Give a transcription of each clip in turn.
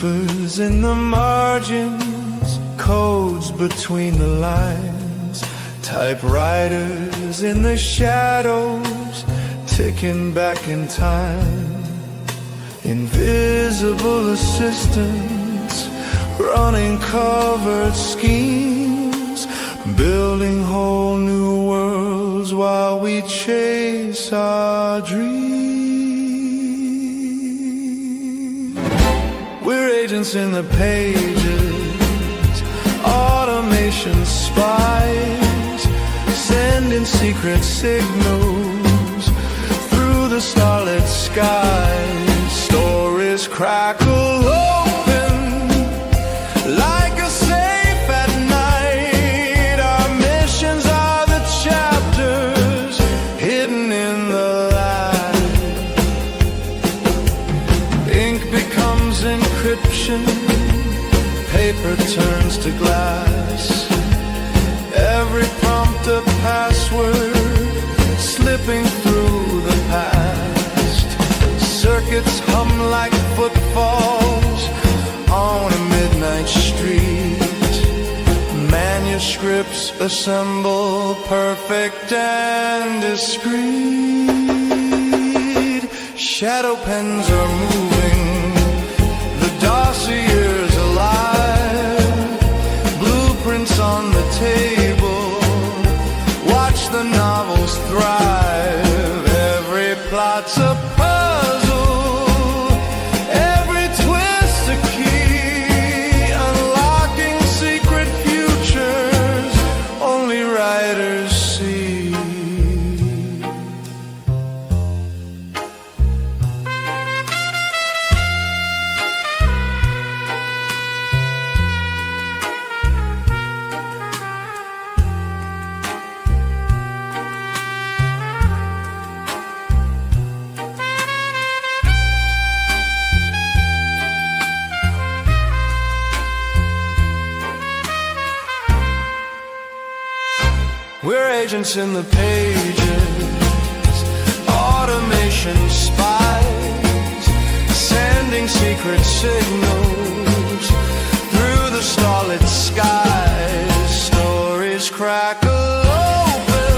whispers in the margins, codes between the lines, typewriters in the shadows, ticking back in time, invisible assistants running covert schemes, building whole new worlds while we chase our dreams. We're agents in the pages, automation spies, sending secret signals through the starlit skies. Stories crackle open like a safe at night. Our missions are the chapters hidden in the light. Ink becomes encryption, paper turns to glass, every prompt a password slipping through the past. Circuits hum like footfalls on a midnight street. Manuscripts assemble perfect and discreet. Shadow pens are moving, the dossier's alive. Blueprints on the table, watch the novels thrive. Every plot's a puzzle, every twist a key, unlocking secret futures only writers see. We're agents in the pages, automation spies, sending secret signals through the starlit skies. Stories crackle open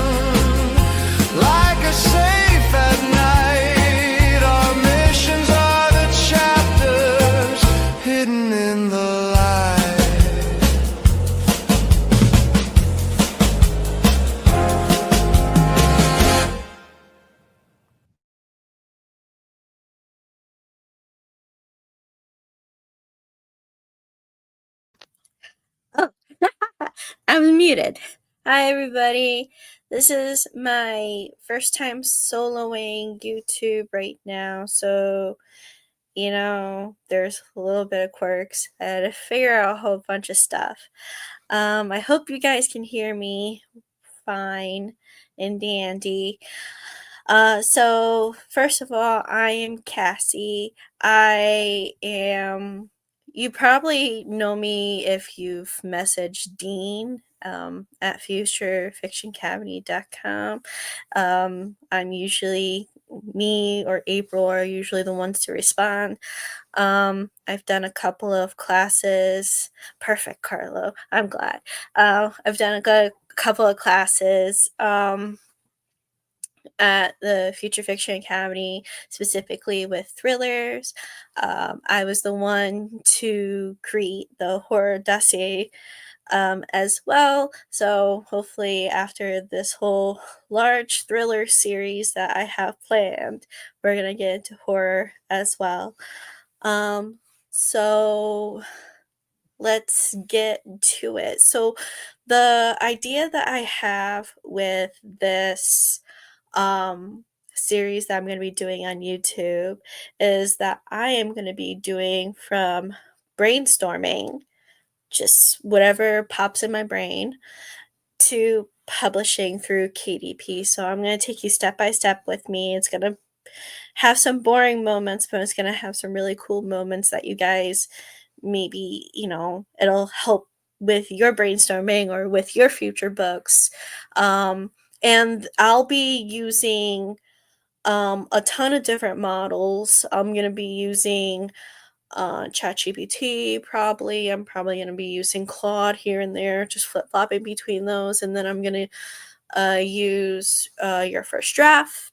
like a safe at night. Our missions are the chapters hidden in the light. Oh, I was muted. Hi, everybody. This is my first time soloing YouTube right now, so, there's a little bit of quirks. I had to figure out a whole bunch of stuff. I hope you guys can hear me fine and dandy. So first of all, I am Cassie. You probably know me if you've messaged Dean at futurefictioncabinet.com. I'm usually, me or April are usually the ones to respond. I've done a couple of classes. Perfect, Carlo. I'm glad. I've done a couple of classes at the Future Fiction Academy, specifically with thrillers. I was the one to create the horror dossier as well. So hopefully after this whole large thriller series that I have planned, we're going to get into horror as well. So let's get to it. So the idea that I have with this series that I'm going to be doing on YouTube is that I am going to be doing from brainstorming, just whatever pops in my brain, to publishing through KDP. So I'm going to take you step by step with me. It's going to have some boring moments, but it's going to have some really cool moments that you guys maybe, it'll help with your brainstorming or with your future books. And I'll be using a ton of different models. I'm going to be using ChatGPT, probably. I'm probably going to be using Claude here and there, just flip flopping between those. And then I'm going to use Your First Draft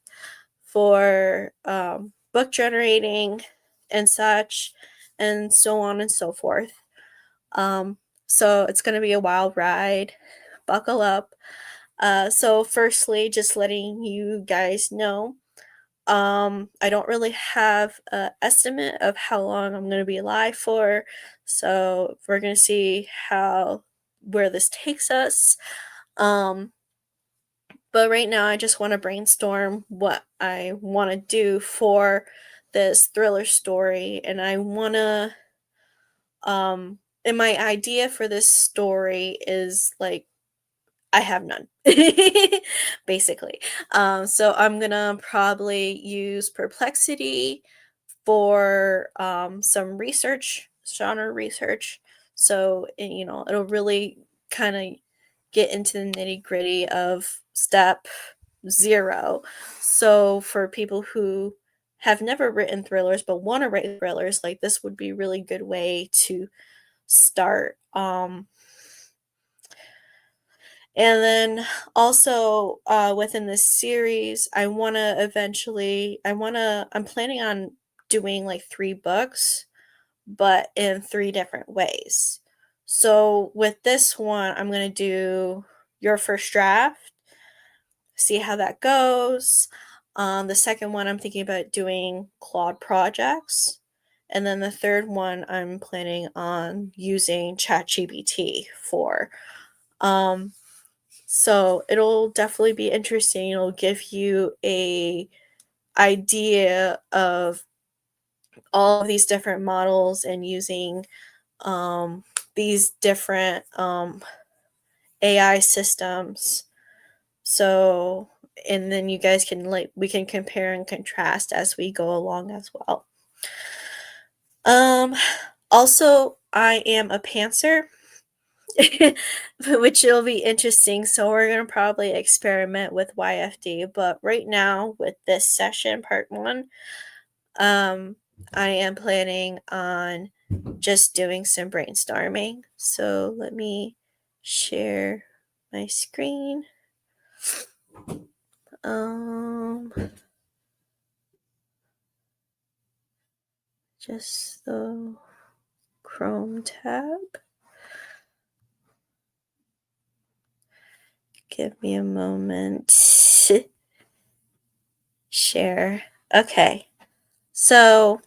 for book generating and such, and so on and so forth. So it's going to be a wild ride. Buckle up. So, firstly, just letting you guys know, I don't really have an estimate of how long I'm going to be live for. So, we're going to see where this takes us. But right now, I just want to brainstorm what I want to do for this thriller story. And I want to, and my idea for this story is like, I have none, basically. So I'm gonna probably use Perplexity for some research, genre research. So it'll really kind of get into the nitty gritty of step 0. So for people who have never written thrillers but want to write thrillers, like this would be a really good way to start. And then also within this series, I'm planning on doing like 3 books, but in 3 different ways. So with this one, I'm going to do Your First Draft, see how that goes. The second one, I'm thinking about doing Claude projects. And then the third one, I'm planning on using ChatGPT for. So it'll definitely be interesting. It'll give you a idea of all of these different models and using these different AI systems. So, and then you guys can we can compare and contrast as we go along as well. Also, I am a pantser. Which will be interesting. So we're going to probably experiment with YFD, but right now with this session, part 1, I am planning on just doing some brainstorming. So let me share my screen. Just the Chrome tab. Give me a moment. Share. Okay. So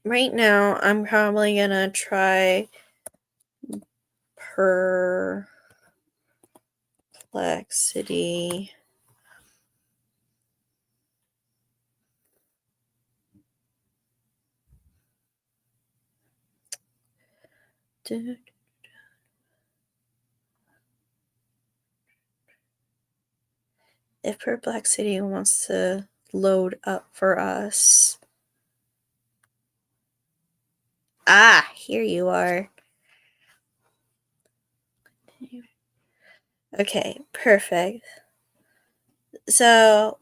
right now I'm probably gonna try Perplexity. If Perplexity wants to load up for us. Ah, here you are. Okay, perfect. So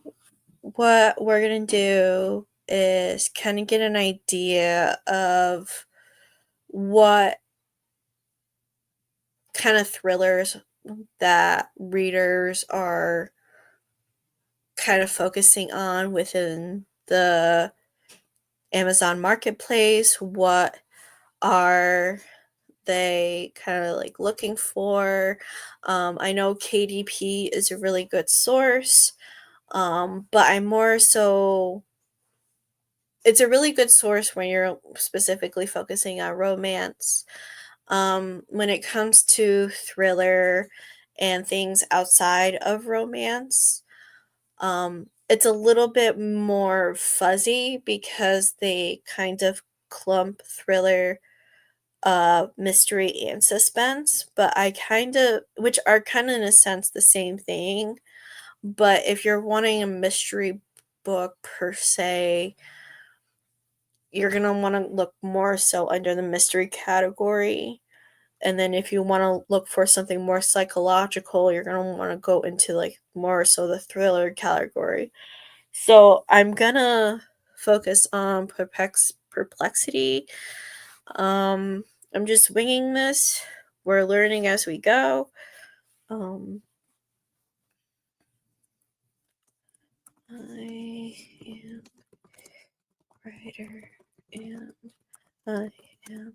what we're gonna do is kind of get an idea of what kind of thrillers that readers are kind of focusing on within the Amazon marketplace. What are they kind of like looking for? I know KDP is a really good source, but I'm more so. It's a really good source when you're specifically focusing on romance. When it comes to thriller and things outside of romance, it's a little bit more fuzzy because they kind of clump thriller, mystery, and suspense, but which are kind of in a sense the same thing. But if you're wanting a mystery book per se, you're going to want to look more so under the mystery category. And then if you want to look for something more psychological, you're going to want to go into like more so the thriller category. So I'm going to focus on perplexity. I'm just winging this. We're learning as we go. I am writer and I am.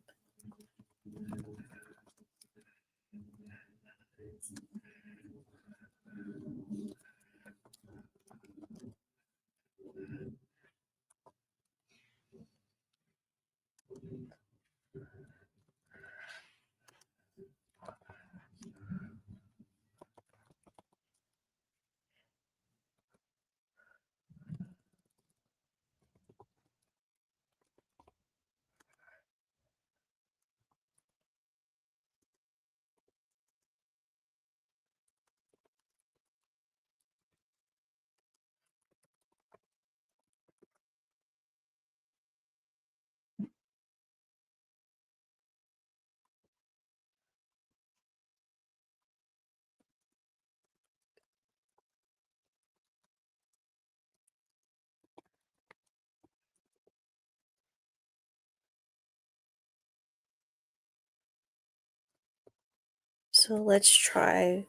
So let's try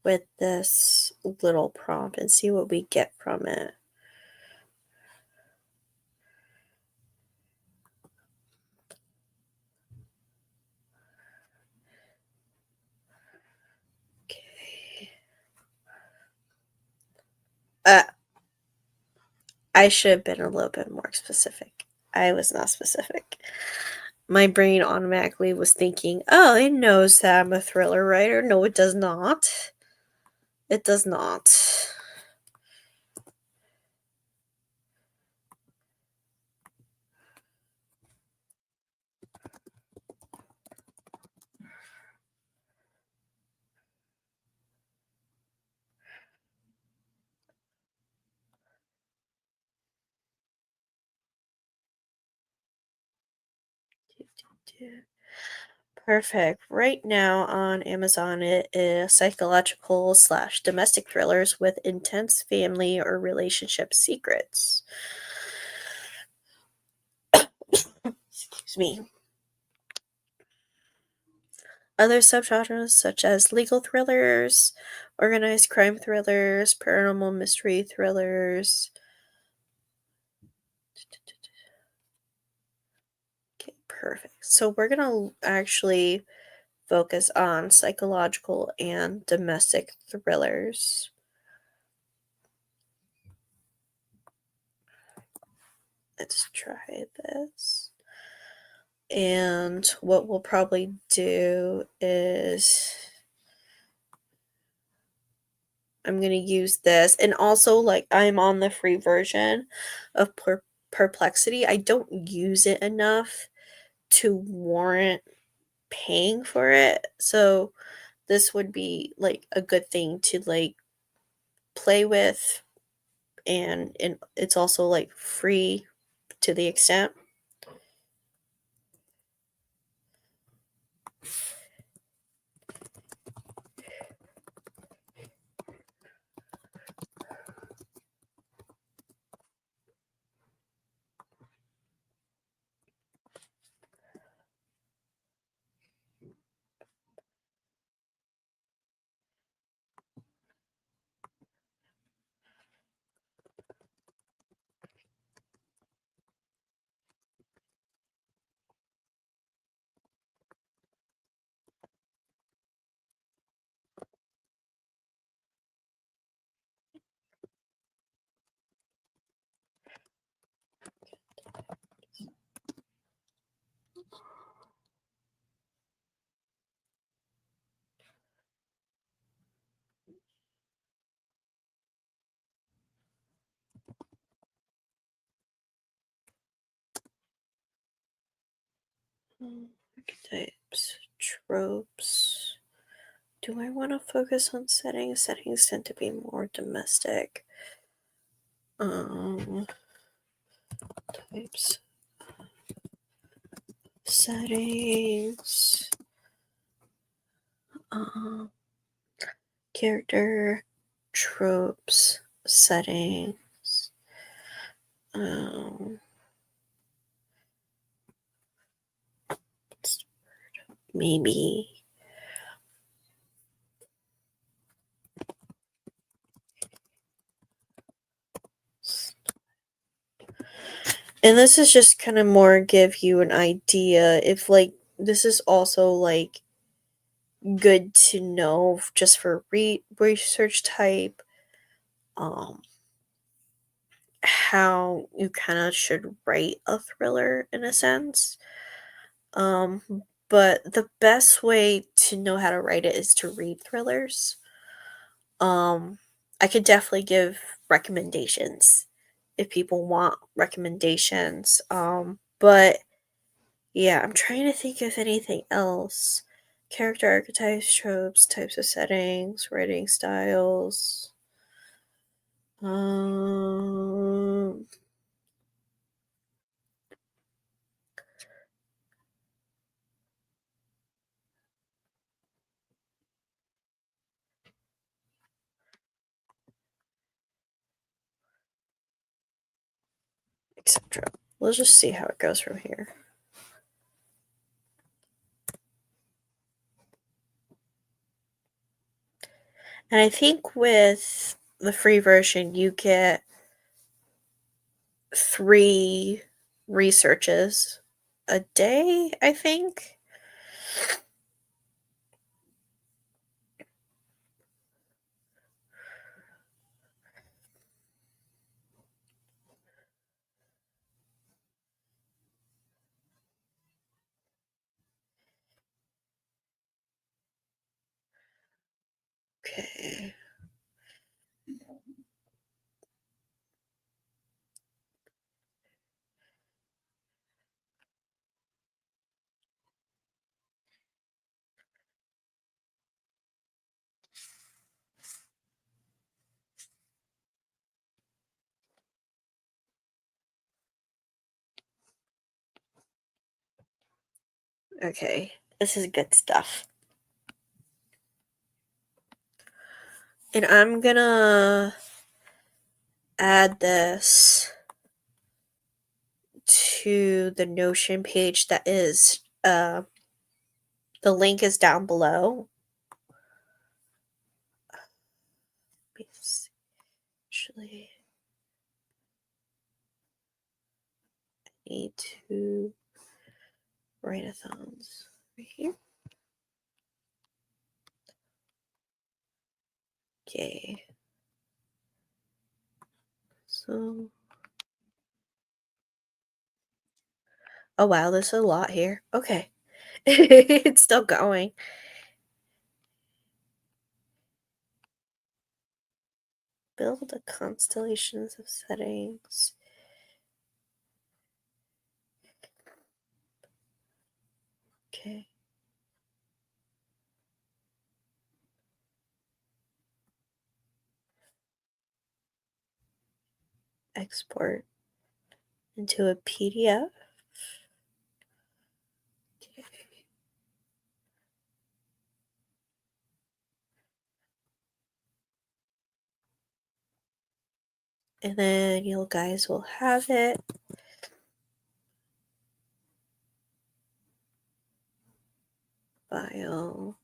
with this little prompt and see what we get from it. Okay. I should have been a little bit more specific. I was not specific. My brain automatically was thinking, oh, it knows that I'm a thriller writer. No, it does not. It does not. Perfect. Right now on Amazon, it is psychological slash domestic thrillers with intense family or relationship secrets. Excuse me. Other subgenres such as legal thrillers, organized crime thrillers, paranormal mystery thrillers. Okay, perfect. So we're going to actually focus on psychological and domestic thrillers. Let's try this. And what we'll probably do is I'm going to use this. And also, like, I'm on the free version of Perplexity. I don't use it enough to warrant paying for it. So this would be like a good thing to like play with, and it's also like free to the extent. Archetypes, tropes. Do I want to focus on settings? Settings tend to be more domestic. Types, settings, character, tropes, settings. Um, maybe. And this is just kind of more give you an idea if like this is also like good to know just for research type um how you kind of should write a thriller in a sense. Um but the best way to know how to write it is to read thrillers. Um I could definitely give recommendations if people want recommendations. But yeah, I'm trying to think of anything else. Character archetypes, tropes, types of settings, writing styles. Um, etc. Let's just see how it goes from here. And I think with the free version, you get 3 researches a day, I think. Okay. Okay. This is good stuff. And I'm gonna add this to the Notion page that is the link is down below. Actually, I need to write a thumbs right here. Okay. So, oh wow, there's a lot here. Okay. It's still going. Build a constellations of settings. Okay. Export into a PDF. Okay. And then you guys will have it. File.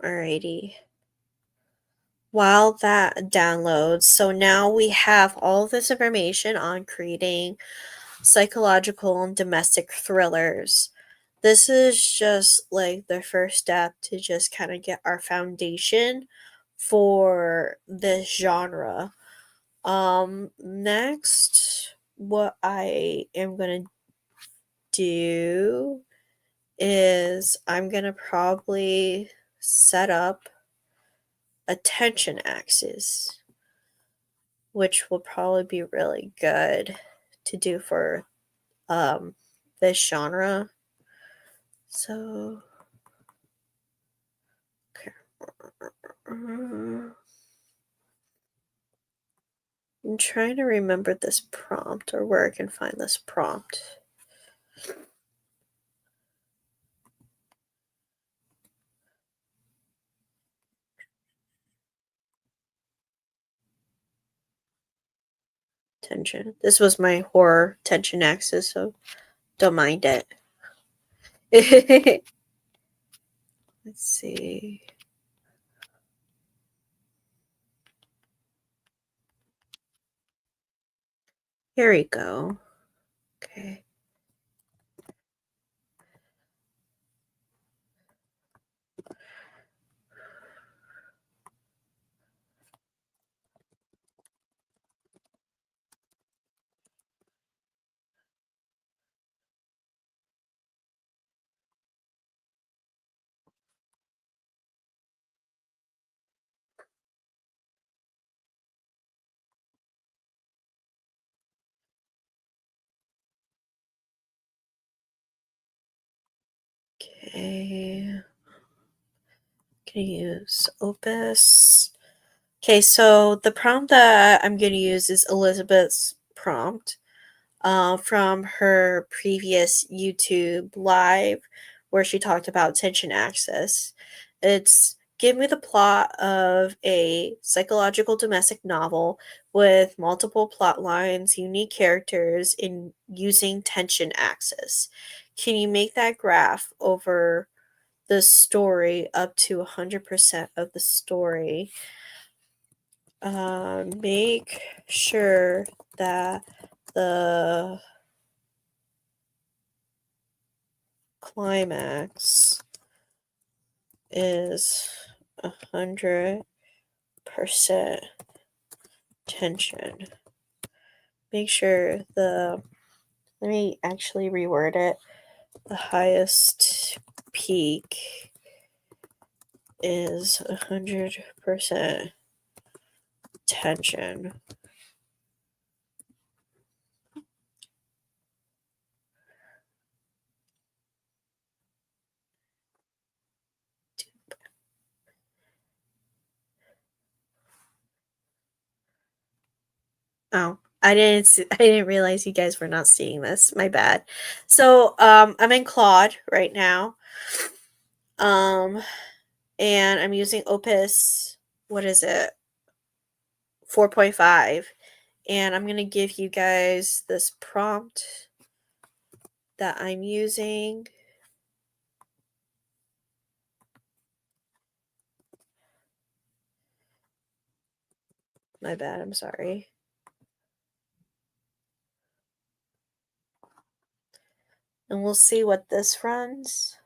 Alrighty. While that downloads, so now we have all this information on creating psychological and domestic thrillers. This is just like the first step to just kind of get our foundation for this genre. Next, what I am going to do is I'm going to probably set up a tension axis, which will probably be really good to do for this genre. So, okay. I'm trying to remember this prompt or where I can find this prompt. tension. This was my horror tension axis, so don't mind it. Let's see. Here we go. Okay. Okay. Can use Opus. Okay, so the prompt that I'm going to use is Elizabeth's prompt from her previous YouTube live where she talked about tension axis. It's give me the plot of a psychological domestic novel with multiple plot lines, unique characters, in using tension axis. Can you make that graph over the story up to 100% of the story? Make sure that the climax is 100% tension. Make sure let me actually reword it. The highest peak is 100% tension. Oh, I didn't realize you guys were not seeing this. My bad. So, I'm in Claude right now. Um, and I'm using Opus, what is it? 4.5. And I'm going to give you guys this prompt that I'm using. My bad, I'm sorry. And we'll see what this runs.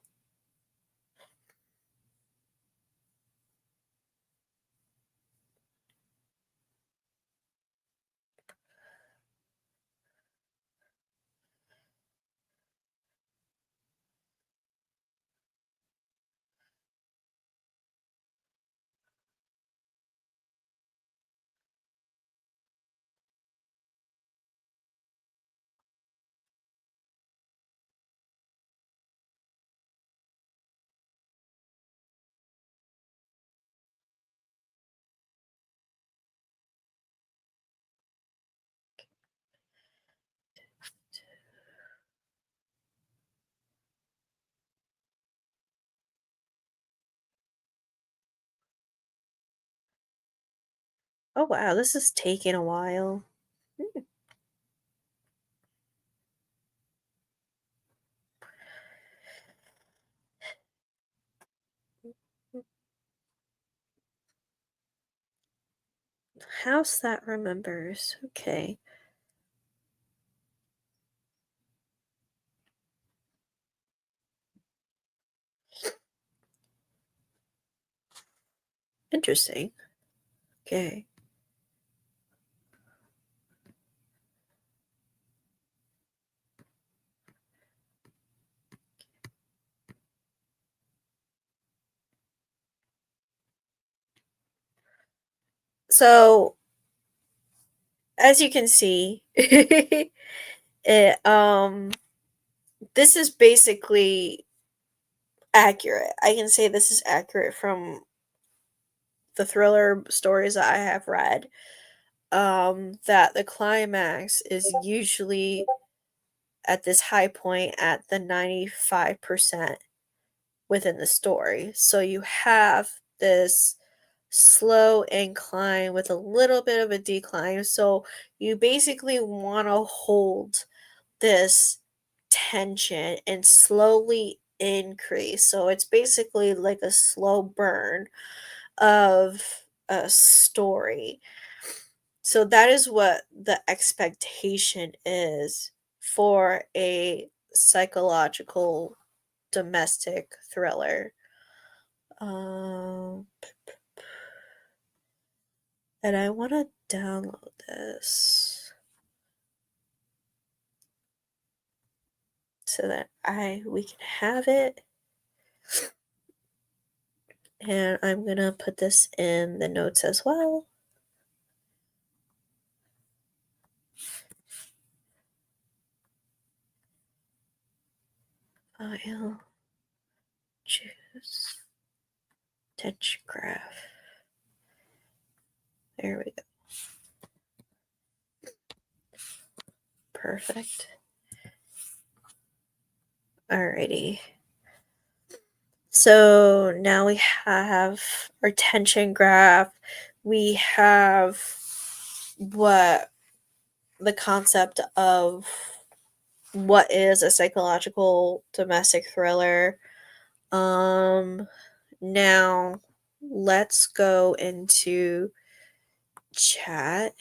Oh wow, this is taking a while. House that remembers. Okay. Interesting. Okay. So, as you can see, it this is basically accurate. I can say this is accurate from the thriller stories that I have read. That the climax is usually at this high point at the 95% within the story. So you have this slow incline with a little bit of a decline. So you basically want to hold this tension and slowly increase. So it's basically like a slow burn of a story. So that is what the expectation is for a psychological domestic thriller. Um, and I want to download this so that we can have it. And I'm gonna put this in the notes as well. File, choose, touch graph. There we go. Perfect. Alrighty. So now we have our tension graph. We have what the concept of what is a psychological domestic thriller. Now let's go into chat.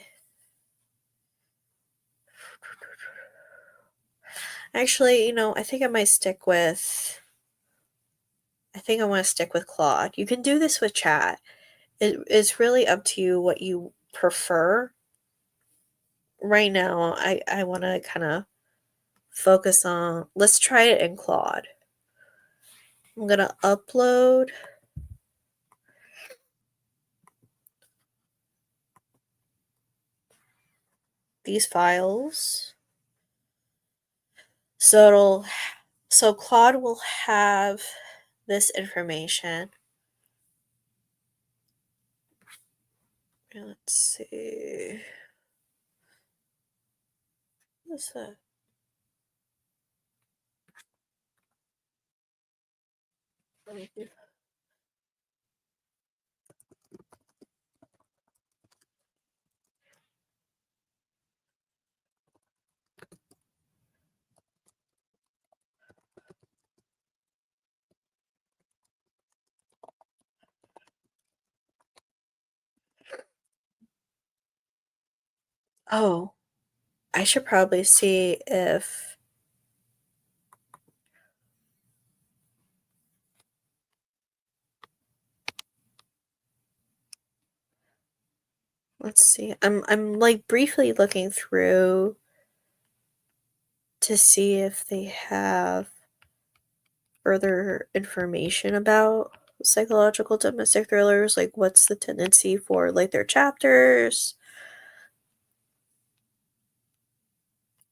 Actually, I think I want to stick with Claude. You can do this with chat. It's really up to you what you prefer. Right now, I want to kind of focus on, let's try it in Claude. I'm going to upload these files. So Claude will have this information. Let's see. What's that? Oh, I should probably see if let's see. I'm like briefly looking through to see if they have further information about psychological domestic thrillers, like what's the tendency for like their chapters.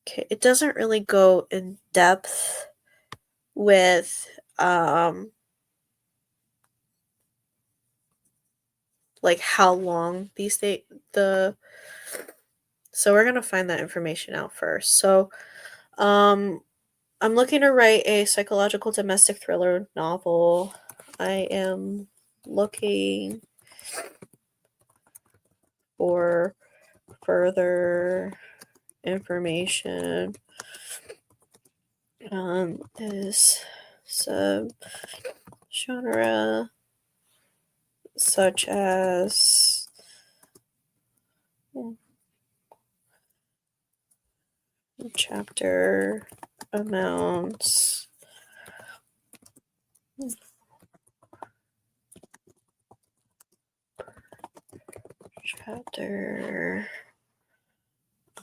Okay, it doesn't really go in depth with like how long the so we're gonna find that information out first. So I'm looking to write a psychological domestic thriller novel. I am looking for further information on this subgenre, such as chapter amounts, chapter,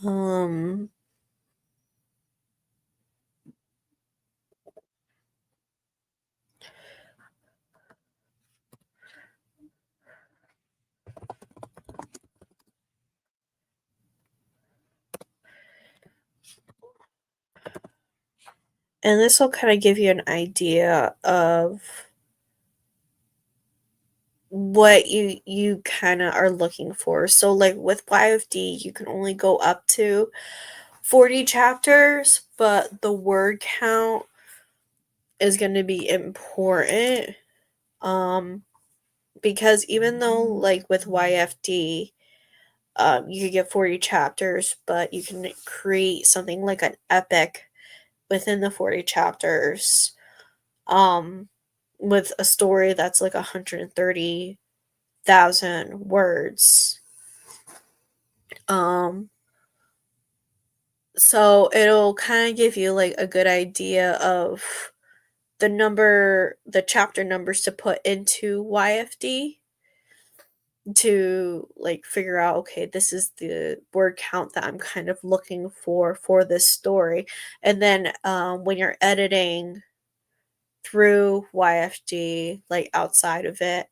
and this will kind of give you an idea of what you kind of are looking for. So like with YFD, you can only go up to 40 chapters, but the word count is going to be important. because even though, like with YFD, you could get 40 chapters, but you can create something like an epic within the 40 chapters, um, with a story that's like 130,000 words. Um, so it'll kind of give you like a good idea of the chapter numbers to put into YFD to like figure out, okay, this is the word count that I'm kind of looking for this story. And then when you're editing through YFD, like outside of it,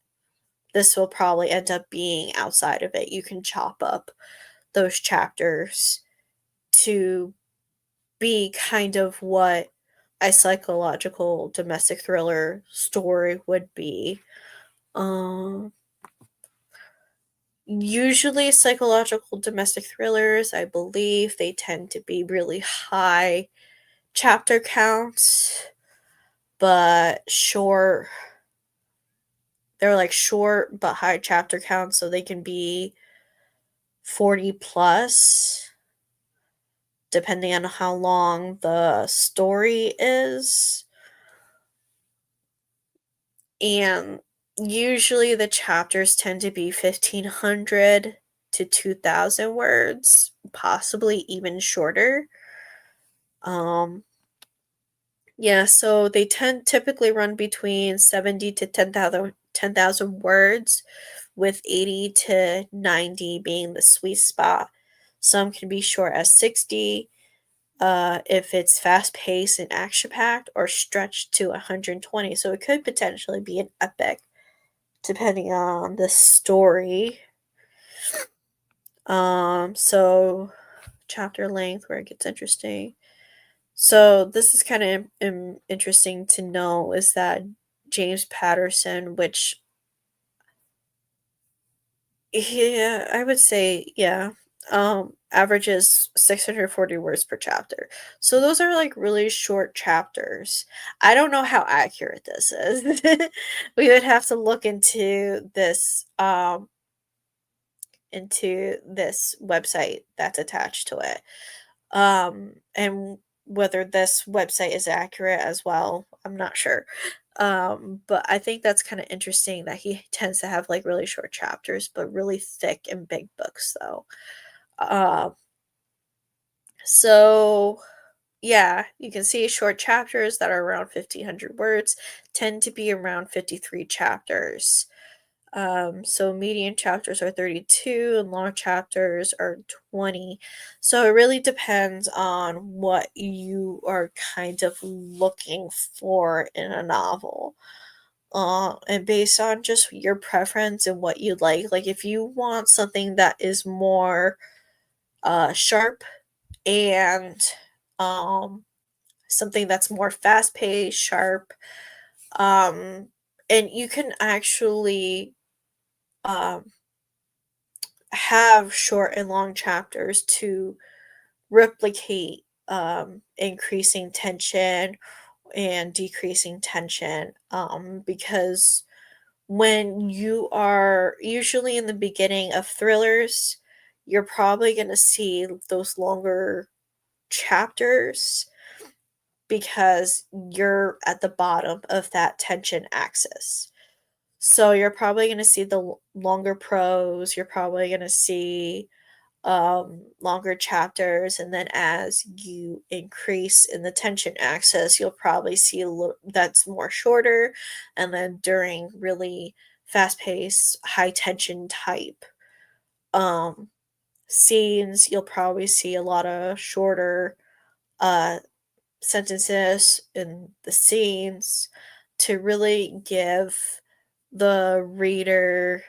this will probably end up being outside of it. You can chop up those chapters to be kind of what a psychological domestic thriller story would be. Um, Usually, psychological domestic thrillers, I believe, they tend to be really high chapter counts, but short. They're like short but high chapter counts, so they can be 40 plus, depending on how long the story is. And usually the chapters tend to be 1,500 to 2,000 words, possibly even shorter. Um, yeah, so they tend typically run between 70 to 10,000 words, with 80 to 90 being the sweet spot. Some can be short as 60, if it's fast paced and action packed, or stretched to 120. So it could potentially be an epic depending on the story. So chapter length where it gets interesting. So this is kind of interesting to know is that James Patterson, which yeah, I would say yeah, averages 640 words per chapter. So those are like really short chapters. I don't know how accurate this is. We would have to look into this website that's attached to it. And whether this website is accurate as well, I'm not sure. But I think that's kind of interesting that he tends to have like really short chapters, but really thick and big books, though. Um, so yeah, you can see short chapters that are around 1,500 words tend to be around 53 chapters. So medium chapters are 32 and long chapters are 20. So it really depends on what you are kind of looking for in a novel. And based on just your preference and what you like if you want something that is more sharp and um something that's more fast paced, sharp, um and you can actually um have short and long chapters to replicate increasing tension and decreasing tension, because when you are usually in the beginning of thrillers, you're probably going to see those longer chapters because you're at the bottom of that tension axis. So you're probably going to see the longer prose, you're probably going to see longer chapters, and then as you increase in the tension axis, you'll probably see a little that's more shorter, and then during really fast-paced, high tension type um scenes, you'll probably see a lot of shorter uh sentences in the scenes to really give the reader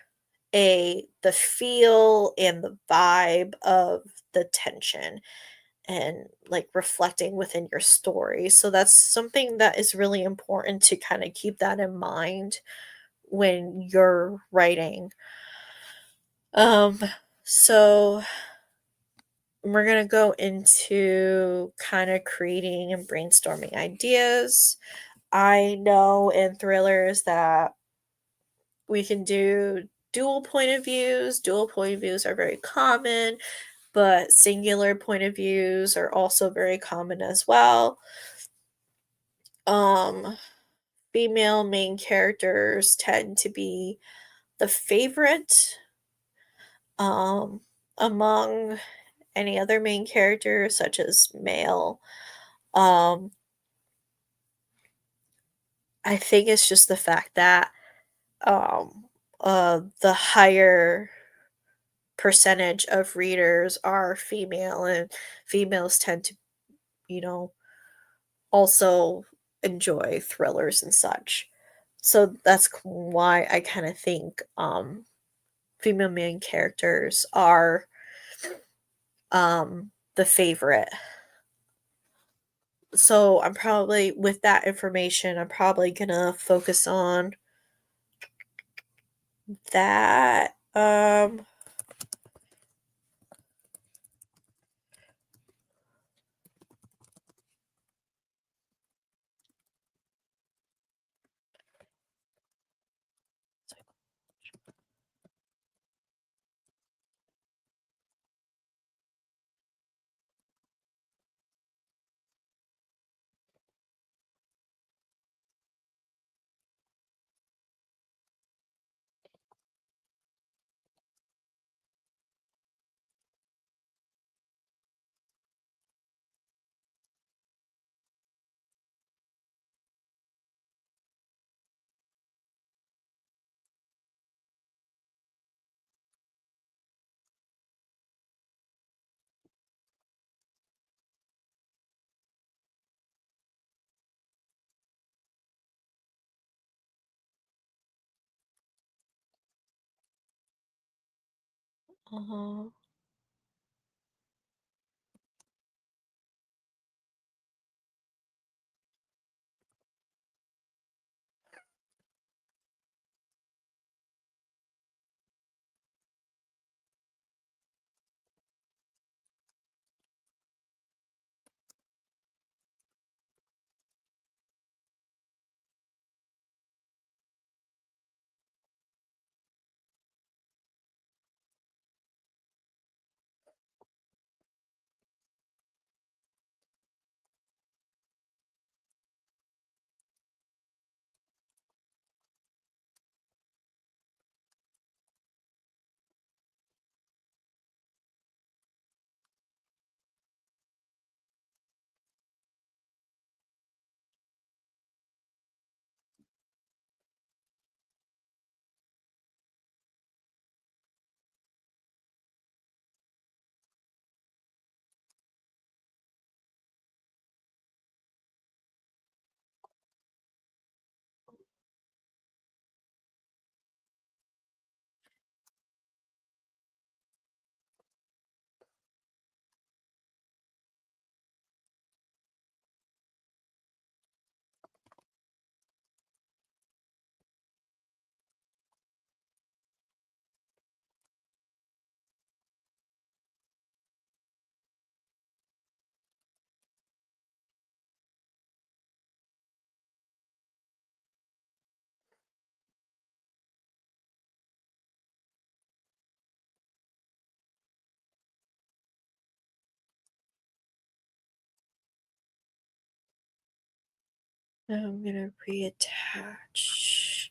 the feel and the vibe of the tension and like reflecting within your story. So that's something that is really important to kind of keep that in mind when you're writing. Um so we're going to go into kind of creating and brainstorming ideas. I know in thrillers that We can do dual point of views. Dual point of views are very common, but singular point of views are also very common as well. Um, Female main characters tend to be the favorite among any other main character, such as male. Um, I think it's just the fact that um, the higher percentage of readers are female, and females tend to, you know, also enjoy thrillers and such. So that's why I kind of think female main characters are the favorite. So I'm probably with that information, I'm probably gonna focus on that. Uh-huh. Now I'm gonna reattach.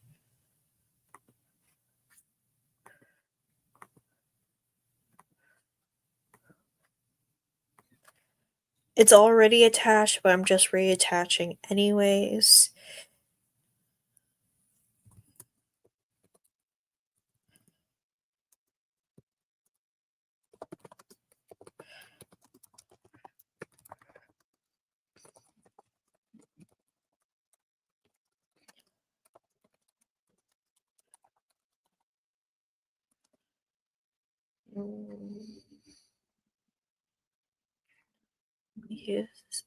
It's already attached, but I'm just reattaching anyways. Mm, Yes.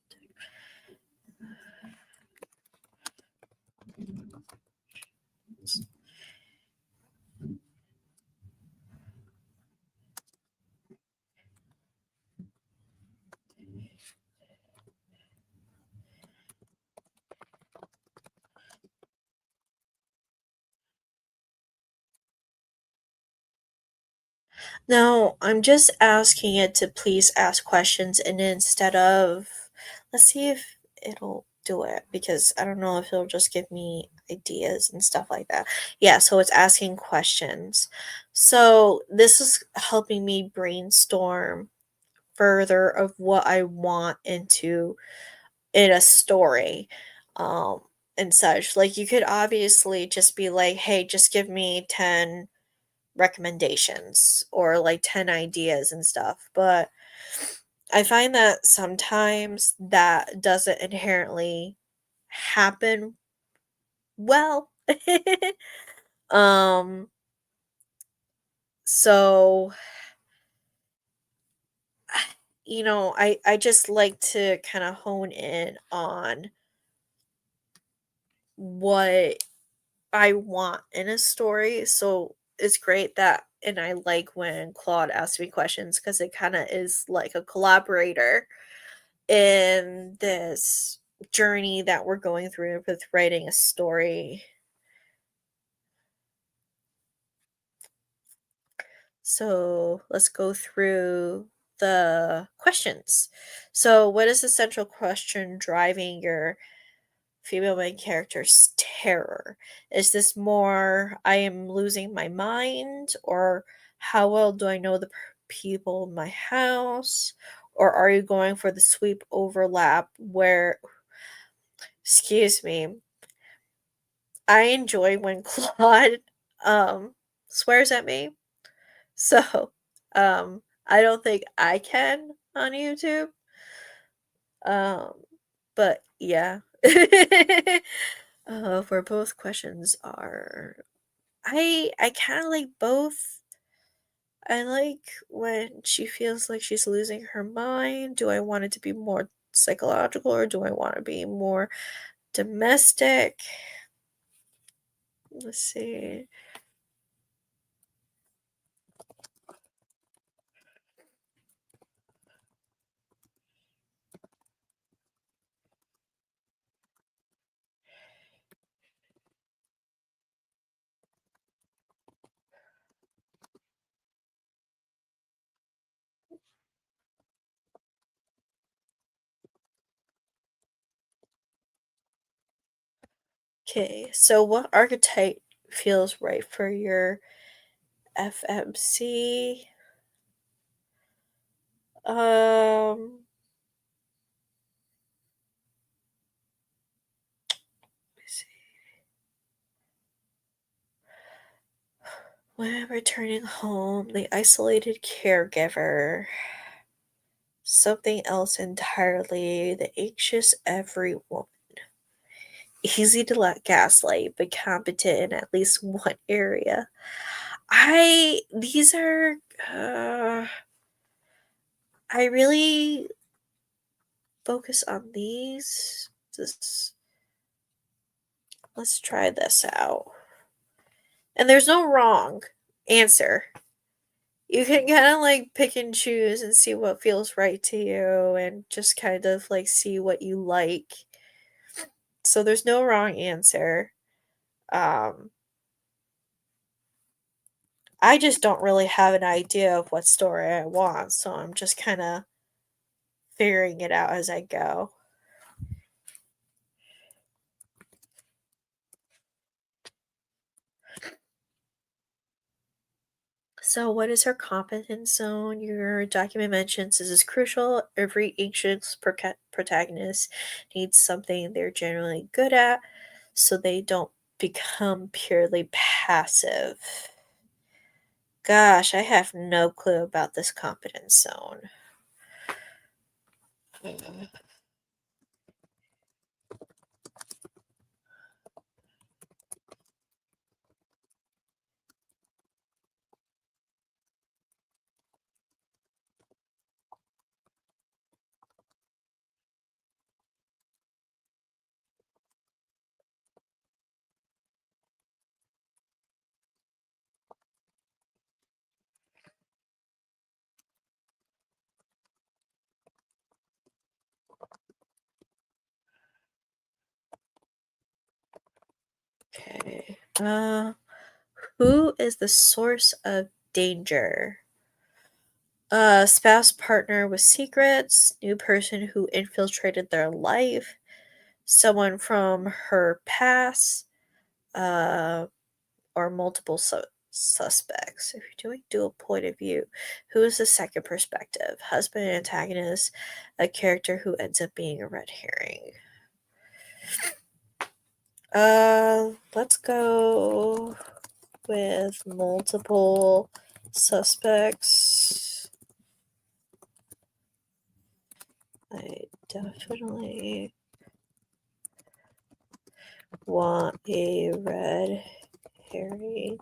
No, I'm just asking it to please ask questions, and instead of, let's see if it'll do it, because I don't know if it'll just give me ideas and stuff like that. Yeah, so it's asking questions. So this is helping me brainstorm further of what I want in a story. Um and such. Like you could obviously just be like, "Hey, just give me 10 recommendations or like 10 ideas and stuff." But I find that sometimes that doesn't inherently happen well. um so I just like to kind of hone in on what I want in a story. So it's great that, and I like when Claude asks me questions because it kind of is like a collaborator in this journey that we're going through with writing a story. So let's go through the questions. So, what is the central question driving your female main character's terror? Is this more, I am losing my mind, or how well do I know the people in my house? Or are you going for the sweep overlap where, excuse me, I enjoy when Claude swears at me. So, I don't think I can on YouTube. Um, but yeah. For both questions are, I kind of like both. I like when she feels like she's losing her mind. Do I want it to be more psychological or do I want to be more domestic? Let's see. Okay, so what archetype feels right for your FMC? Um, let me see. When returning home, the isolated caregiver. Something else entirely, the anxious every woman. Easy to let gaslight, but competent in at least one area. These are, uh, I really focus on these. Just, let's try this out. And there's no wrong answer. You can kind of like pick and choose and see what feels right to you and just kind of like see what you like. So there's no wrong answer. Um, I just don't really have an idea of what story I want, so I'm just kind of figuring it out as I go. So, what is her competence zone? Your document mentions this is crucial. Every anxious protagonist needs something they're generally good at so they don't become purely passive. Gosh, I have no clue about this competence zone. Mm. Okay. Who is the source of danger? Spouse partner with secrets, new person who infiltrated their life, someone from her past, uh, or multiple suspects. If you're doing dual point of view, who is the second perspective? Husband antagonist, a character who ends up being a red herring. Let's go with multiple suspects. I definitely want a red herring.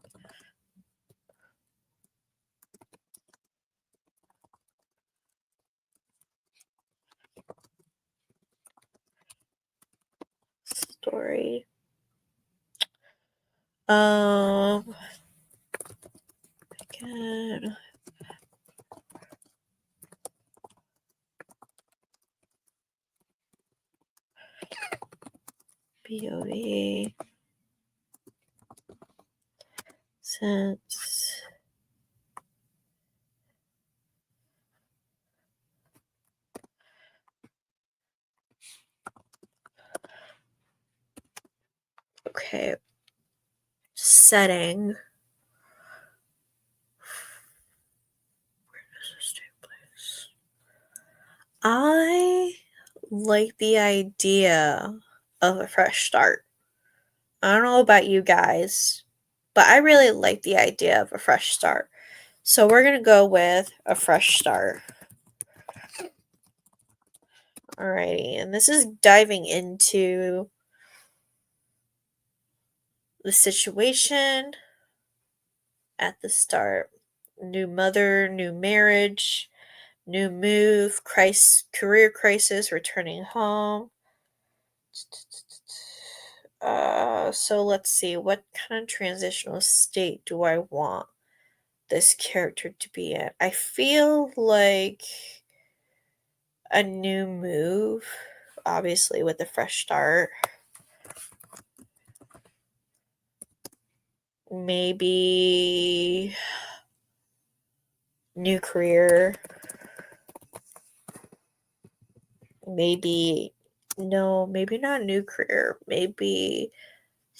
Story. Again. BOV. Since okay, setting. Where does this take place? I like the idea of a fresh start. I don't know about you guys, but I really like the idea of a fresh start. So we're going to go with a fresh start. Alrighty, and this is diving into the situation at the start. New mother, new marriage, new move, career crisis, returning home. So let's see, what kind of transitional state do I want this character to be in? I feel like a new move, obviously with a fresh start. Maybe new career. Maybe no, maybe not new career. Maybe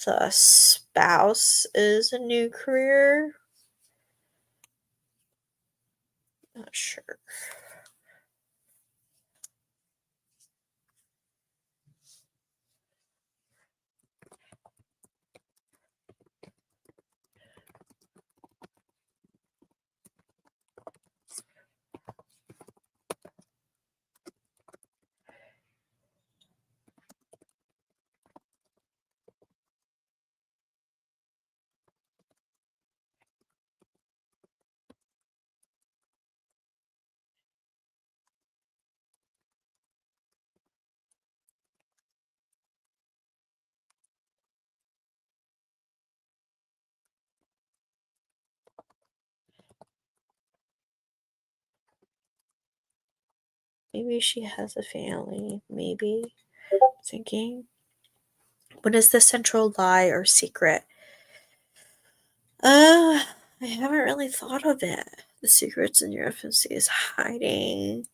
the spouse is a new career. Not sure. Maybe she has a family. Maybe. Thinking. What is the central lie or secret? I haven't really thought of it. The secrets in your infancy is hiding.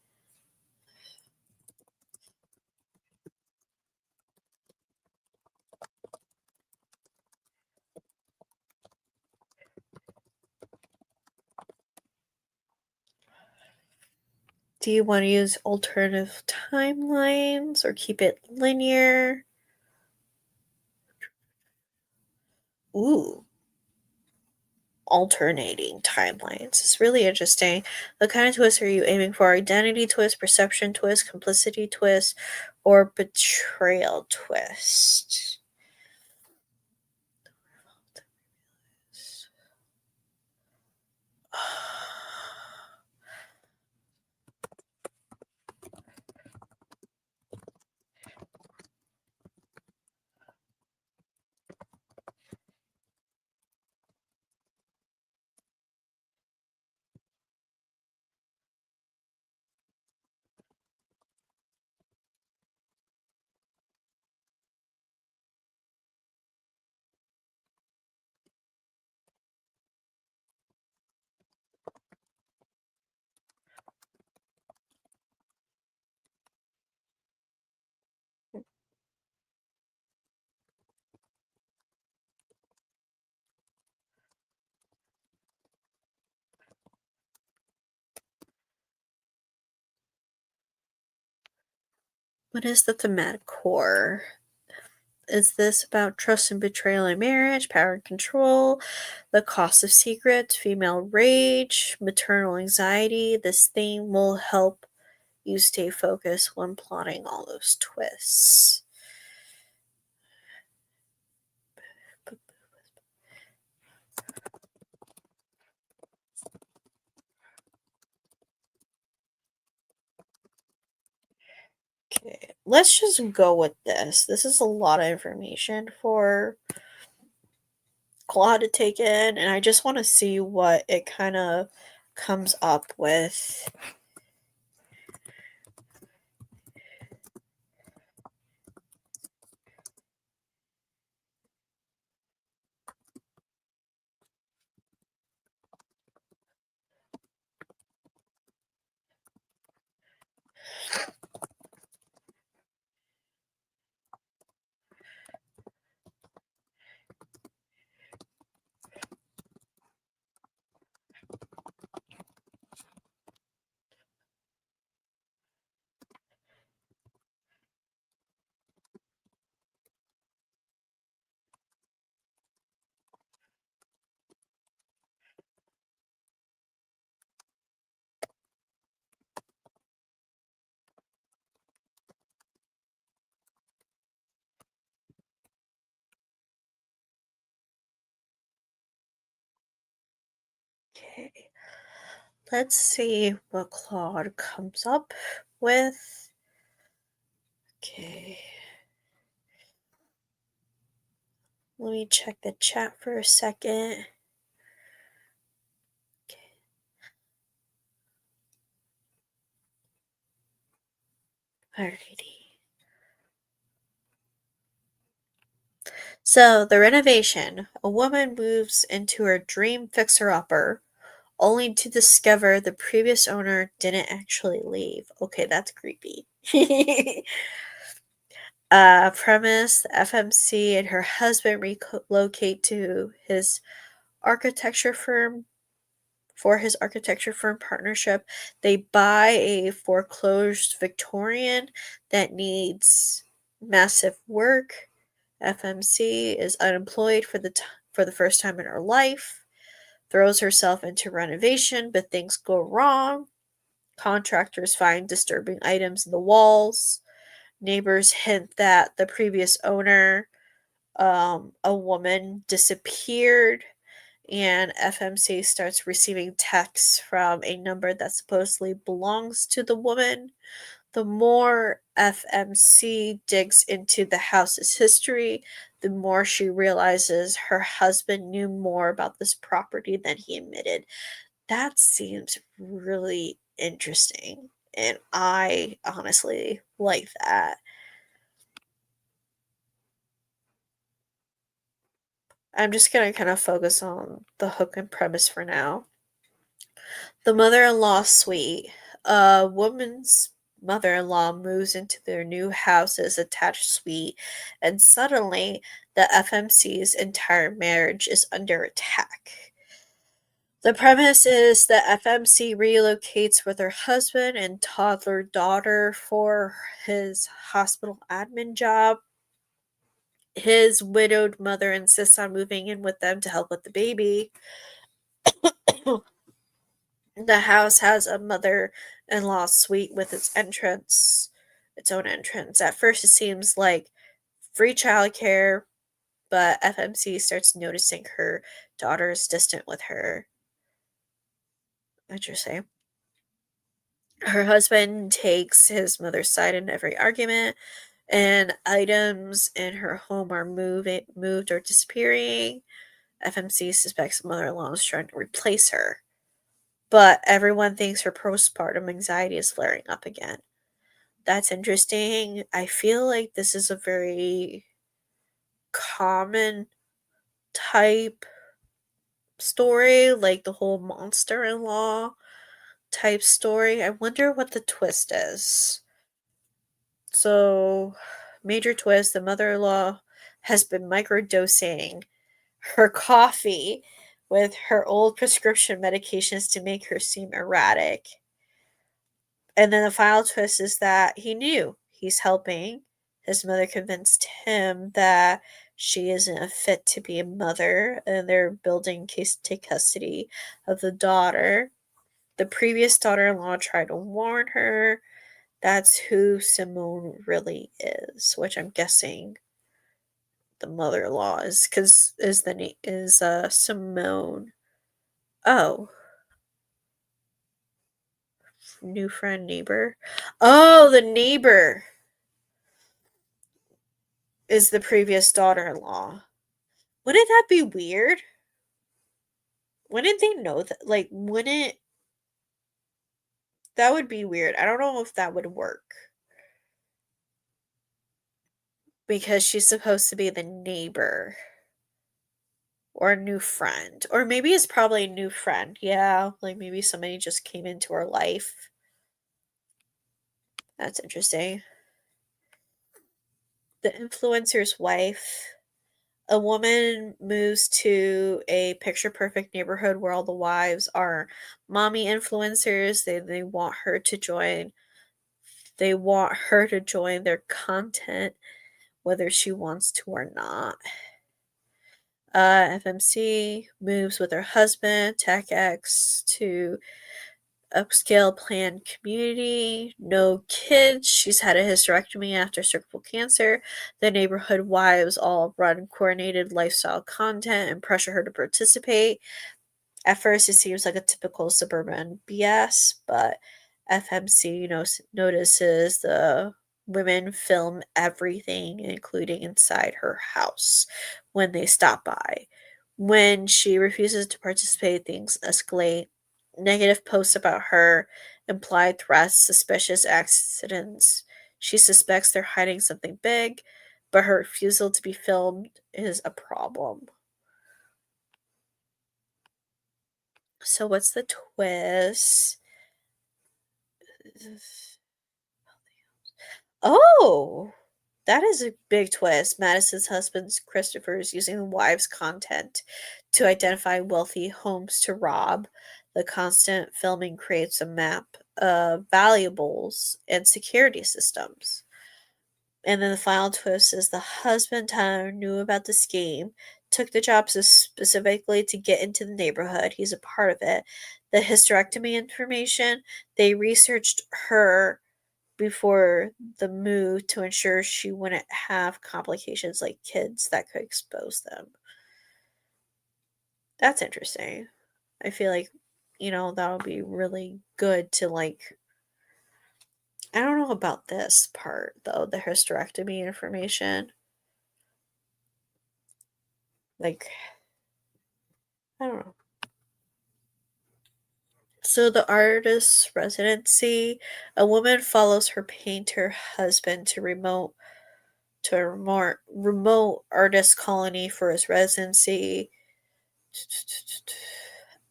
Do you want to use alternative timelines or keep it linear? Ooh, alternating timelines. It's really interesting. What kind of twist are you aiming for? Identity twist, perception twist, complicity twist, or betrayal twist? What is the thematic core? Is this about trust and betrayal in marriage, power and control, the cost of secrets, female rage, maternal anxiety? This theme will help you stay focused when plotting all those twists. Okay, let's just go with this. This is a lot of information for Claude to take in, and I just want to see what it kind of comes up with. Okay, let's see what Claude comes up with. Okay, let me check the chat for a second. Okay. Alrighty. So, the renovation. A woman moves into her dream fixer upper only to discover the previous owner didn't actually leave. Okay, that's creepy. Premise: the FMC and her husband relocate to his architecture firm for his architecture firm partnership. They buy a foreclosed Victorian that needs massive work. FMC is unemployed for the first time in her life, throws herself into renovation, but things go wrong. Contractors find disturbing items in the walls. Neighbors hint that the previous owner, a woman, disappeared, and FMC starts receiving texts from a number that supposedly belongs to the woman. The more FMC digs into the house's history, the more she realizes her husband knew more about this property than he admitted. That seems really interesting, and I honestly like that. I'm just gonna kind of focus on the hook and premise for now. The mother-in-law suite. A woman's mother-in-law moves into their new house's attached suite, and suddenly the FMC's entire marriage is under attack. The premise is that FMC relocates with her husband and toddler daughter for his hospital admin job. His widowed mother insists on moving in with them to help with the baby. The house has a mother-in-law suite with its own entrance. At first, it seems like free childcare, but FMC starts noticing her daughter is distant with her. Interesting. Her husband takes his mother's side in every argument, and items in her home are moved or disappearing. FMC suspects the mother-in-law is trying to replace her, but everyone thinks her postpartum anxiety is flaring up again. That's interesting. I feel like this is a very common type story, like the whole monster in law type story. I wonder what the twist is. So, major twist: the mother in law has been microdosing her coffee with her old prescription medications to make her seem erratic. And then the final twist is that he knew. he's helping. His mother convinced him that she isn't a fit to be a mother, and they're building case to take custody of the daughter. The previous daughter in law tried to warn her. That's who Simone really is, which I'm guessing the mother in law is, because is Simone. Oh, new friend, neighbor. Oh, the neighbor is the previous daughter in law. Wouldn't that be weird? Wouldn't they know that? Like, wouldn't that would be weird? I don't know if that would work because she's supposed to be the neighbor or a new friend. Or maybe it's probably a new friend. Yeah, like maybe somebody just came into her life. That's interesting. The influencer's wife. A woman moves to a picture perfect neighborhood where all the wives are mommy influencers. They want her to join. They want her to join their content whether she wants to or not. FMC moves with her husband, Tech X, to upscale planned community. No kids. She's had a hysterectomy after cervical cancer. The neighborhood wives all run coordinated lifestyle content and pressure her to participate. At first, it seems like a typical suburban BS, but FMC notices the women film everything, including inside her house, when they stop by. When she refuses to participate, things escalate. Negative posts about her, implied threats, suspicious accidents. She suspects they're hiding something big, but her refusal to be filmed is a problem. So, what's the twist? Oh, that is a big twist. Madison's husband, Christopher, is using the wives' content to identify wealthy homes to rob. The constant filming creates a map of valuables and security systems. And then the final twist is the husband, Tyler, knew about the scheme, took the job specifically to get into the neighborhood. He's a part of it. The hysterectomy information, they researched her before the move to ensure she wouldn't have complications like kids that could expose them. That's interesting. I feel like, that'll be really good to like. I don't know about this part though, the hysterectomy information. Like, I don't know. So the artist's residency, a woman follows her painter husband to a remote artist colony for his residency.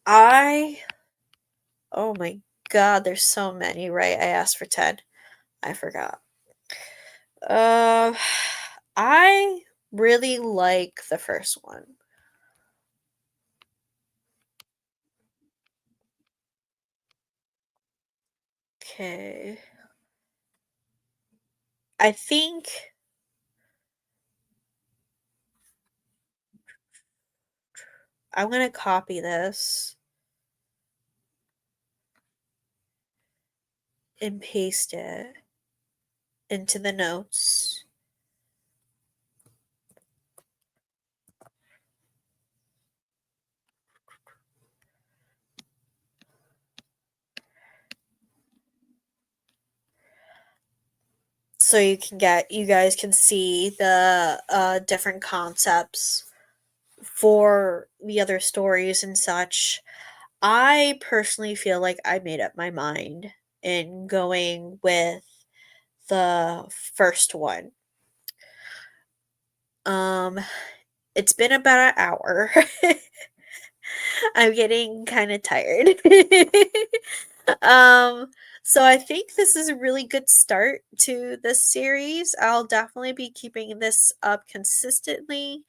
I Oh my god, there's so many, right? I asked for 10. I forgot. Uh I really like the first one. Okay. I think I'm gonna copy this and paste it into the notes. So you guys can see the different concepts for the other stories and such. I personally feel like I made up my mind in going with the first one. Um, it's been about an hour. I'm getting kind of tired. um, so I think this is a really good start to this series. I'll definitely be keeping this up consistently,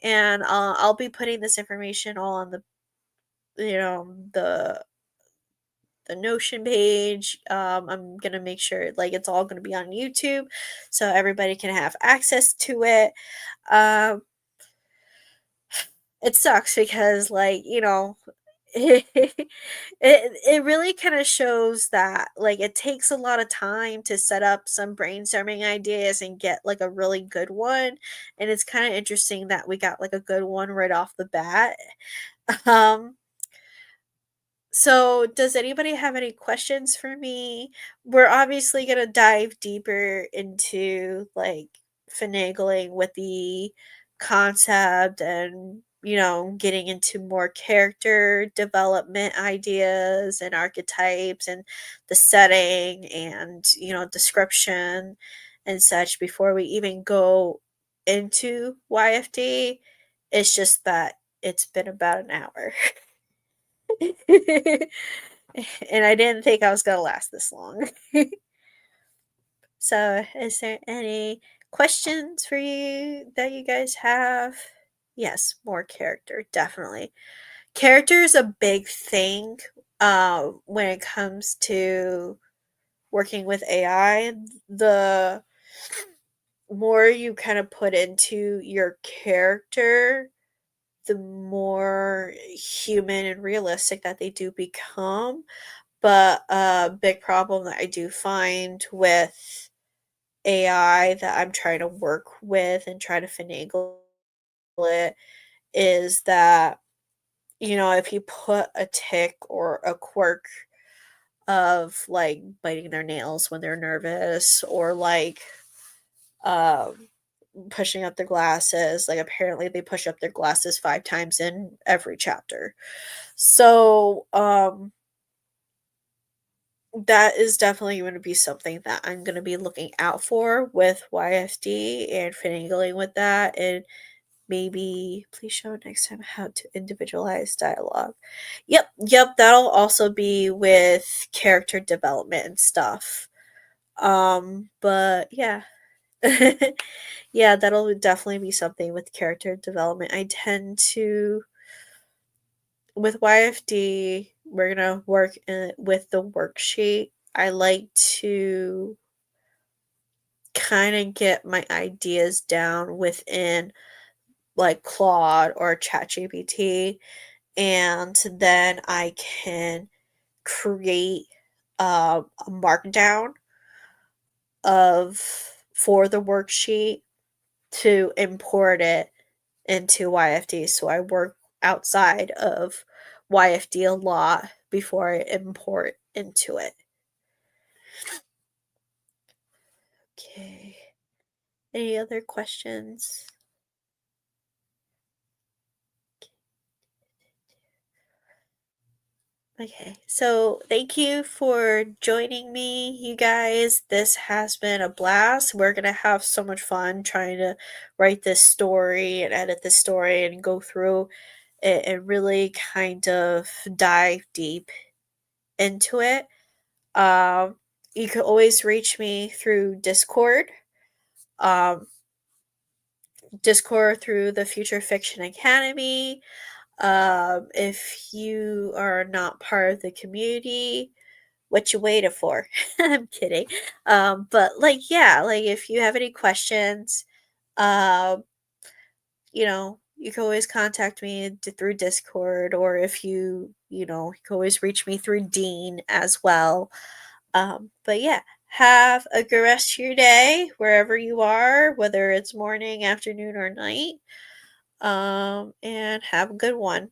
and I'll be putting this information all on the the Notion page. I'm gonna make sure like it's all gonna be on YouTube so everybody can have access to it. Um, it sucks because like, it really kind of shows that like it takes a lot of time to set up some brainstorming ideas and get like a really good one. And it's kind of interesting that we got like a good one right off the bat. Um, so, does anybody have any questions for me? We're obviously going to dive deeper into like finagling with the concept and, getting into more character development ideas and archetypes and the setting and, description and such before we even go into YFD. It's just that it's been about an hour. And I didn't think I was gonna last this long. So, is there any questions for you that you guys have? Yes, more character, definitely. Character is a big thing when it comes to working with AI. The more you kind of put into your character, the more human and realistic that they do become. But a big problem that I do find with AI that I'm trying to work with and try to finagle it is that, if you put a tick or a quirk of like biting their nails when they're nervous or like um pushing up their glasses, like apparently they push up their glasses 5 times in every chapter. So, that is definitely going to be something that I'm going to be looking out for with YFD and finagling with that. And maybe please show next time how to individualize dialogue. Yep, that'll also be with character development and stuff. But yeah. Yeah, that'll definitely be something with character development. I tend to with YFD, we're gonna work with the worksheet. I like to kind of get my ideas down within like Claude or ChatGPT, and then I can create a markdown of for the worksheet to import it into YFD. So I work outside of YFD a lot before I import into it. Okay. Any other questions? Okay, so thank you for joining me, you guys. This has been a blast. We're gonna have so much fun trying to write this story and edit this story and go through it and really kind of dive deep into it. Um, you can always reach me through Discord. Um, Discord through the Future Fiction Academy. If you are not part of the community, what you waiting for? I'm kidding. But like, yeah, like if you have any questions, um, you can always contact me through Discord, or if you can always reach me through Dean as well. But yeah, have a good rest of your day wherever you are, whether it's morning, afternoon, or night. And have a good one.